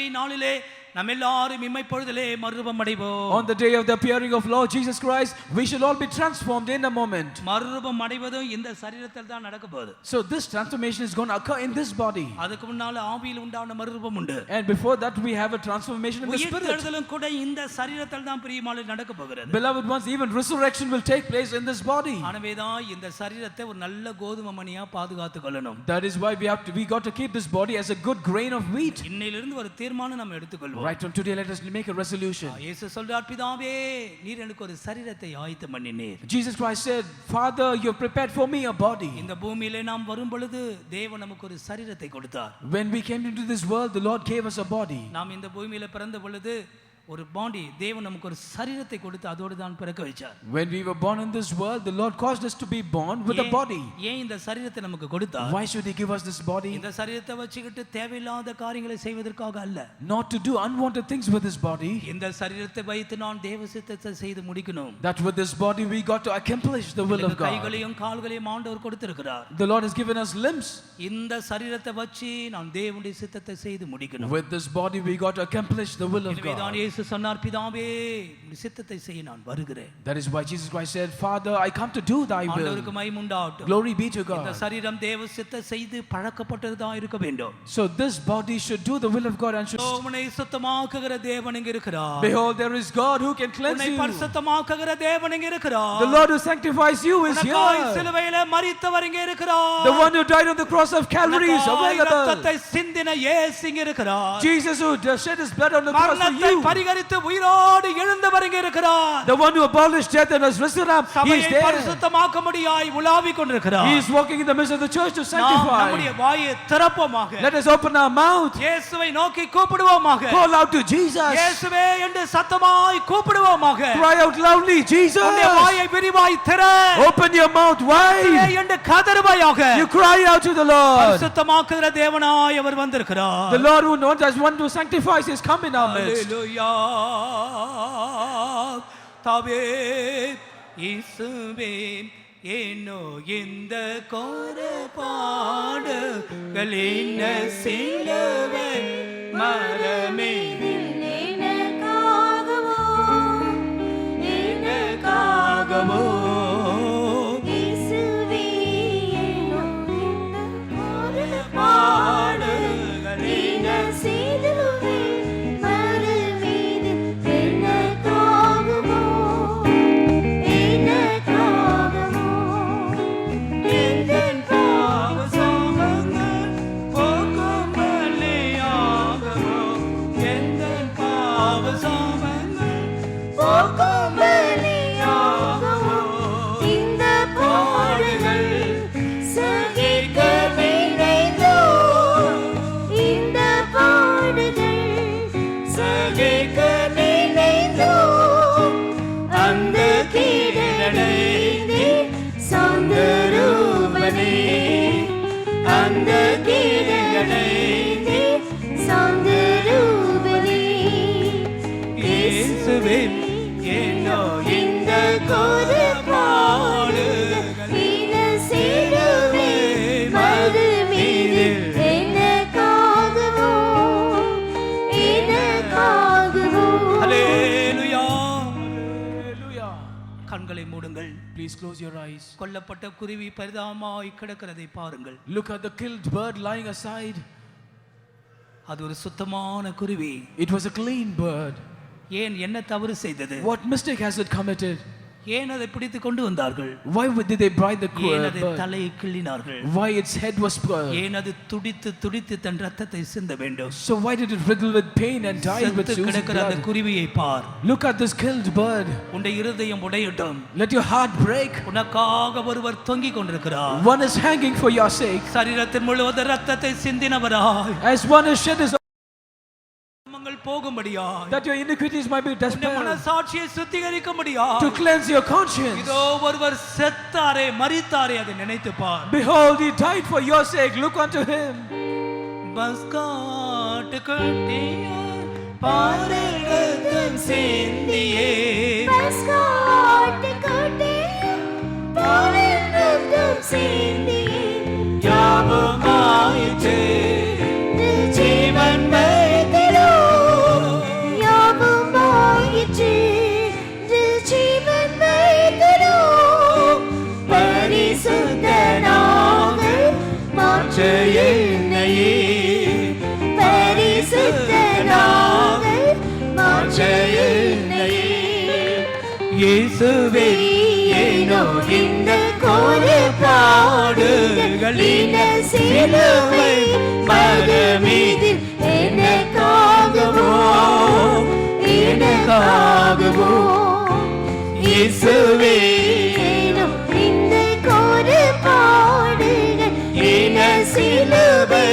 வருகை நாளிலே நாம் எல்லாரும் இம்மைப்பொழுதிலே மறுரூபம் அடைவோம். On the day of the appearing of Lord Jesus Christ, we shall all be transformed in a moment. மறுரூபம் அடைவதும் இந்த சரீரத்தில் தான் நடக்க போகுது. So this transformation is going to occur in this body. அதுக்கு முன்னால ஆவியில் உண்டான மறுரூபம் உண்டு. And before that we have a transformation in the spirit. உயிர்த்தெழுதலும் கூட இந்த சரீரத்தில் தான் பிரியமானே நடக்க போகிறது. Beloved ones, even resurrection will take place in this body. ஆனவே தான் இந்த சரீரத்தை ஒரு நல்ல கோதுமை மணியா பாதுகாத்துக் கொள்ளணும். That is why we got to keep this body as a good grain of wheat. இன்னையிலிருந்து ஒரு தீர்மானம் நாம் எடுத்துக்கொள்வோம். Right from today, let us make a resolution. இயேசு சொல்றார், பிதாவே நீர் எனக்கு ஒரு சரீரத்தை ஆயத்தம் பண்ணினீர். Jesus Christ said, Father, you have prepared for me a body. இந்த பூமியிலே நாம் வரும் பொழுது தேவன் நமக்கு ஒரு சரீரத்தை கொடுத்தார். When we came into this world, the Lord gave us a body. நாம் இந்த பூமியிலே பிறந்த பொழுது ஒரு பாடி தேவன் நமக்கு ஒரு சரீரத்தை கொடுத்து அதோடு தான் பிறக்க வைச்சார். When we were born in this world, the Lord caused us to be born with a body. ஏன் இந்த சரீரத்தை நமக்கு கொடுத்தார்? Why should he give us this body? இந்த சரீரத்தை வச்சிட்டு தேவையில்லாத காரியங்களை செய்வதற்காக அல்ல. Not to do unwanted things with this body. இந்த சரீரத்தை வைத்து நான் தேவ சித்தத்தை செய்து முடிக்கணும். That with this body we got to accomplish the will of God. கைகளையும் கால்களையும் ஆண்டவர் கொடுத்திருக்கிறார். The Lord has given us limbs. இந்த சரீரத்தை வச்சு நான் தேவனுடைய சித்தத்தை செய்து முடிக்கணும். With this body we got to accomplish the will of God. இதுதான் இயேசு சொன்னார், பிதாவே உம்முடைய சித்தத்தை செய்ய நான் வருகிறேன். That is why Jesus Christ said, Father, I come to do thy will. ஆண்டவருக்கு மகிமை உண்டாகட்டும். Glory be to God. இந்த சரீரம் தேவ சித்தத்தை செய்து பழக்கப்பட்டதா இருக்க வேண்டும். So this body should do the will of God and should. உன்னை சுத்தமாக்குகிற தேவன் இங்கே இருக்கிறார். Behold, there is God who can cleanse உன்னை you. பரிசுத்தமாக்குகிற தேவன் இங்கே இருக்கிறார். The Lord who sanctifies you is here. உனக்காய் சிலுவையிலே மரித்தவர் இங்கே இருக்கிறார். The one who died on the cross of Calvary is available. இரத்தத்தை சிந்தின இயேசு இங்கே இருக்கிறார். Jesus who shed his blood on the cross for மரணத்தை you. பரிகரித்து உயிரோடு எழுந்தவர் இங்கே இருக்கிறார். The one who abolished death and has risen up, he is there. பரிசுத்தமாக்கும்படியாய் உலாவிக் கொண்டிருக்கிறார். He is walking in the midst of the church to sanctify. நம்முடைய வாயை திறப்போமாக. Let us open our mouth. இயேசுவை நோக்கி கூப்பிடுவோமாக. Call out to Jesus. இயேசுவே என்று சத்தமாய் கூப்பிடுவோமாக. Cry out loudly, Jesus. உன்னுடைய வாயை விரிவாய் திற. Open your mouth wide. இயேசுவே என்று கதறுவாயாக. You cry out to the Lord. பரிசுத்தமாக்குகிற தேவனாய் அவர் வந்திருக்கிறார். The Lord who knows as one who sanctifies is come in our midst. Hallelujah. தாவே இயேசுவே ஏனோ இந்த கோரபாடுகள் என்ன சிலுவை மரமே எனக்காகவோ இயேசுவே ஏனோ இந்த கோரபாடுகள் என்ன சிலுவை கண்களை மூடுங்கள். Please close your eyes. கொல்லப்பட்ட குருவி பரிதாபமாய் கிடக்கிறதை பாருங்கள். Look at the killed bird lying aside. அது ஒரு சுத்தமான குருவி. It was a clean bird. ஏன் என்ன தவறு செய்தது? What mistake has it committed? ஏன் அதை பிடித்து கொண்டு வந்தார்கள்? Why did they bride the ஏன் அதை bird? தலையை கிள்ளினார்கள்? Why its head was spurred? ஏன் அது துடித்து துடித்து தன் ரத்தத்தை சிந்த வேண்டும்? So why did it wriggle with pain and die with செத்து கிடக்கிற அந்த blood? குருவியை பார். Look at this killed bird. உன்னுடைய இருதயம் உடையட்டும். Let your heart break. உனக்காக ஒருவர் தொங்கிக் கொண்டிருக்கிறார். One is hanging for your sake. சரீரத்தின் முழுவதும் ரத்தத்தை சிந்தினவராய். As one is shed his போகும்படியாய். that your iniquities might be உன்னுடைய dispelled. மனசாட்சியை சுத்திகரிக்கும்படியாய். To cleanse your conscience. இதோ ஒருவர் செத்தாரே மரித்தாரே அதை நினைத்து பார். Behold, he died for your sake. Look unto him. பஸ்காட் கட்டிய பாரகதம் சிந்தியே. பஸ்காட் கட்டிய பாரகதம் சிந்தியே. யாவுமாயிற்றே ஜீவன் மரித்திரோ இயேசுவே ஏனோ இந்த கோர பாடுகள் சிலுவை மரமீதில் எனக்காகவோ இயேசுவே ஏனோ இந்த கோர பாடுகள் சிலுவை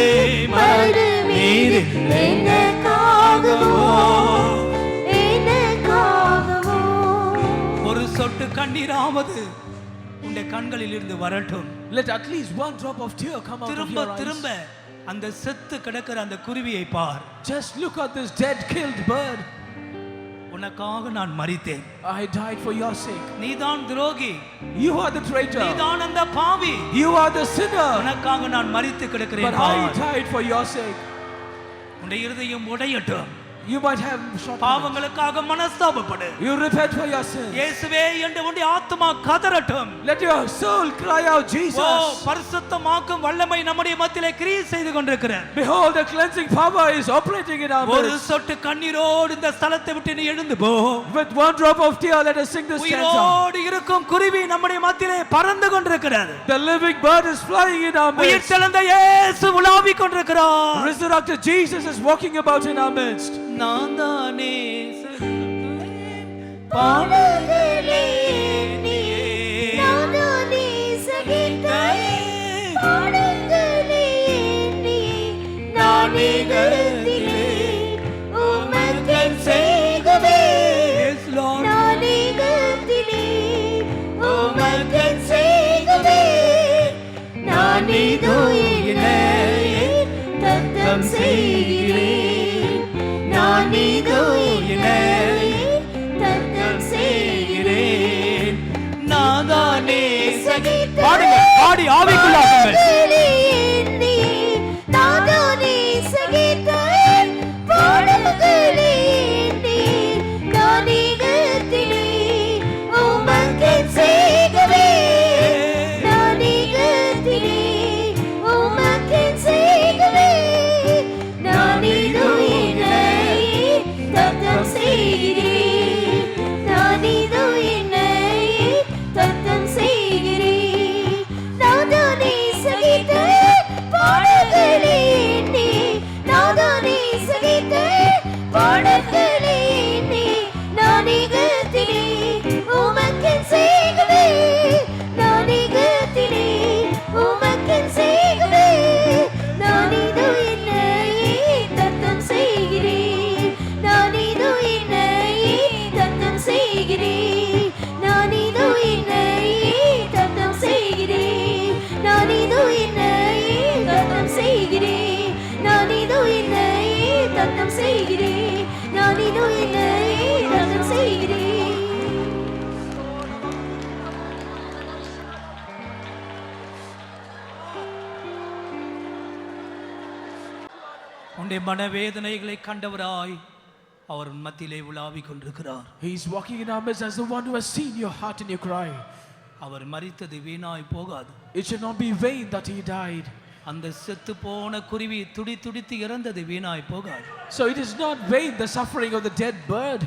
மரமீதில் எனக்காகவோ ஒரு சொட்டு கண்ணீராவது உன்னுடைய கண்களில் இருந்து வரட்டும். Let at least one drop of tear come out of திரும்ப your eyes. திரும்ப அந்த செத்து கிடக்கிற அந்த குருவியை பார். Just look at this dead killed bird. உனக்காக நான் மரித்தேன். I died for your sake. நீதான் துரோகி. You are the traitor. நீதான் அந்த பாவி. You are the sinner. உனக்காக நான் மரித்து கிடக்கிறேன். But I died for your sake. உன்னுடைய இருதயம் உடையட்டும். You might have short. பாவங்களுக்காக மனஸ்தாபப்படு. You repent for your sins. இயேசுவே என்று உன்னுடைய ஆத்துமா கதறட்டும். Let your soul cry out, Jesus. ஓ பரிசுத்தமாக்கும் வல்லமை நம்முடைய மத்தியிலே கிரியை செய்து கொண்டிருக்கிறார். Behold, the cleansing power is operating in our ஒரு midst. சொட்டு கண்ணீரோடு இந்த ஸ்தலத்தை விட்டு நீ எழுந்து போ. With one drop of tear, let us sing this stanza. உயிரோடு இருக்கும் குருவி நம்முடைய மத்தியிலே பறந்து கொண்டிருக்கிறது. The living bird is flying in our உயிர் midst. தெழுந்த இயேசு உலாவிக் கொண்டிருக்கிறார். Resurrected Jesus is walking about in our midst. நான் தானே பாடுகளே நீயே நானே சகித்தாய் பாடுகளே நீயே நானிகத்திலே உமக்கு செய்கவே நானிகத்திலே உமக்கு செய்கவே நானிதோ என்னை தத்தம் செய்கிறேன் நானிதோ என்னை தத்தம் செய்கிறேன் நாதானே சகித்தாய் பாடுங்க பாடி ஆவிக்குள்ளாகுங்கள் நானே சகித்தாய் பாடுகளே நானிகத்திலே உமக்கு செய்கவே நானிகத்திலே உமக்கு செய்கவே நானிதோ என்னை தத்தம் செய்கிறேன் நானிதோ என்னை தத்தம் செய்கிறேன் நாதானே சகித்தாய் பாடுகளே நாதானே சகித்தாய் பாடுகளே நானிகத்திலே உமக்கு செய்கவே நானிகத்திலே உமக்கு செய்கவே நானிதோ என்னை தத்தம் செய்கிறேன் நானிதோ என்னை தத்தம் செய்கிறேன் நானிதோ என்னை தத்தம் செய்கிறேன் நானிதோ என்னை தத்தம் செய்கிறேன் நானிதோ என்னை தத்தம் செய்கிறேன் நானிதோ என்னை தத்தம் செய்கிறேன் உன்னுடைய மனவேதனைகளை கண்டவராய் அவர் மத்தியிலே உலாவிக் கொண்டிருக்கிறார். He is walking in our midst as the one who has seen your heart and your cry. அவர் மரித்தது வீணாய் போகாது. It should not be vain that he died. அந்த செத்து போன குருவி துடி துடித்து இறந்தது வீணாய் போகாது. So it is not vain the suffering of the dead bird.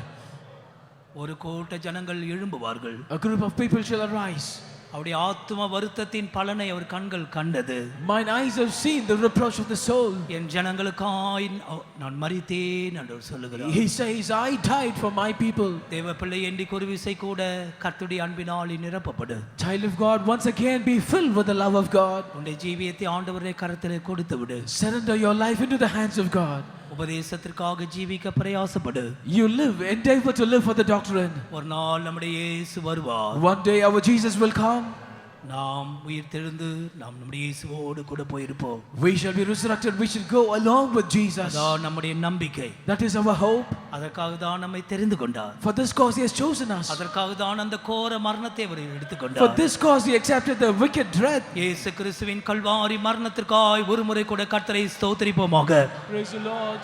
ஒரு கூட்ட ஜனங்கள் எழும்புவார்கள். A group of people shall arise. அவருடைய ஆத்தும வருத்தத்தின் பலனை அவர் கண்கள் கண்டது. Mine eyes have seen the reproach of the soul. என் ஜனங்களுக்காய் நான் மரித்தேன் என்று சொல்லுகிறார். He says, I died for my people. தேவ பிள்ளை இன்றைக்கு ஒரு விசை கூட கர்த்தருடைய அன்பினால் நிரப்பப்படு. Child of God, once again be filled with the love of God. உன்னுடைய ஜீவியத்தை ஆண்டவருடைய கரத்திலே கொடுத்து விடு. Surrender your life into the hands of God. உபதேசத்திற்காக ஜீவிக்க பிரயாசப்படு. You endeavor to live for the doctrine. ஒரு நாள் நம்முடைய இயேசு வருவார். One day our Jesus will come. நாம் உயிர் தெழுந்து நாம் நம்முடைய இயேசுவோடு கூட போயிருப்போம். We shall be resurrected. We shall go along with Jesus. அதான் நம்முடைய நம்பிக்கை. That is our hope. அதற்காக தான் நம்மை தெரிந்து கொண்டார். For this cause he has chosen us. அதற்காக தான் அந்த கோர மரணத்தை அவர் எடுத்துக்கொண்டார். For this cause he accepted the wicked dread. இயேசு கிறிஸ்துவின் கல்வாரி மரணத்திற்காய் ஒருமுறை கூட கர்த்தரை ஸ்தோத்திரிப்போமாக. Praise the Lord.